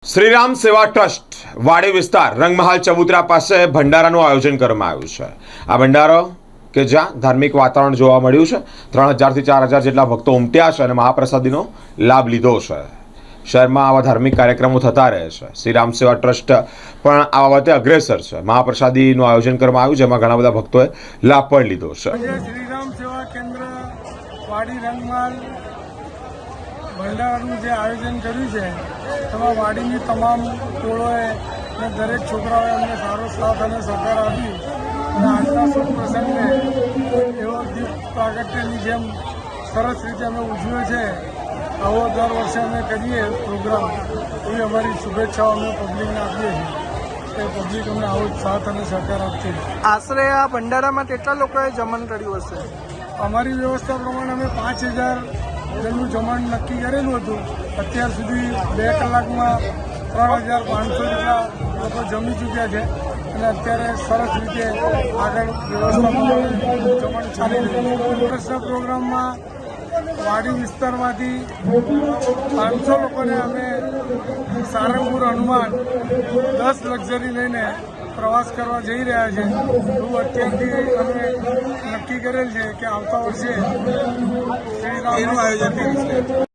શ્રીરામ સેવા ટ્રસ્ટ વાડી વિસ્તાર રંગમહાલ ચબુતરા પાસે ભંડારાનું આયોજન કરવામાં આવ્યું છે। આ ભંડારો કે જ્યાં ધાર્મિક વાતાવરણ જોવા મળ્યું છે। 3000 થી 4000 જેટલા ભક્તો ઉમટ્યા છે અને મહાપ્રસાદીનો લાભ લીધો છે। શહેરમાં આવા ધાર્મિક કાર્યક્રમો થતા રહે છે। શ્રીરામ સેવા ટ્રસ્ટ પણ આ બાબતે અગ્રેસર છે। મહાપ્રસાદીનું આયોજન કરવામાં આવ્યું જેમાં ઘણા બધા ભક્તોએ લાભ પણ લીધો છે। શ્રીરામ સેવા કેન્દ્ર વાડી રંગમહાલ ભંડારાનું જે આયોજન કર્યું છે તેમાં વાડીની તમામ ટોળોએ અને દરેક છોકરાઓએ અમને સારો સાથ અને સહકાર આપ્યો અને આજના શુભ પ્રસંગને એવો દીપ પ્રાગટ્યની જેમ સરસ રીતે અમે ઉજવ્યો છે। આવો દર વર્ષે અમે કરીએ પ્રોગ્રામ એવી અમારી શુભેચ્છાઓ અમે પબ્લિકને આપીએ છીએ કે પબ્લિક અમને આવો જ સાથ અને સહકાર આપશે। આશરે આ ભંડારામાં કેટલા લોકોએ જમણ કર્યું હશે? અમારી વ્યવસ્થા પ્રમાણે અમે 5000 જણનું જમણ નક્કી કરેલું હતું। અત્યાર સુધી 2 કલાકમાં 3500 જેટલા લોકો જમી ચૂક્યા છે અને અત્યારે સરસ રીતે આગળ વ્યવસ્થામાં જમણ ચાલી રહ્યું છે। વર્ષના પ્રોગ્રામમાં વાડી વિસ્તારમાંથી 500 લોકોને અમે સારંગપુર હનુમાન 10 લક્ઝરી લઈને પ્રવાસ કરવા જઈ રહ્યા છે। એવું અત્યારથી અમે નક્કી કરેલ છે કે આવતા વર્ષે શ્રીરામનું આયોજન કરીશું।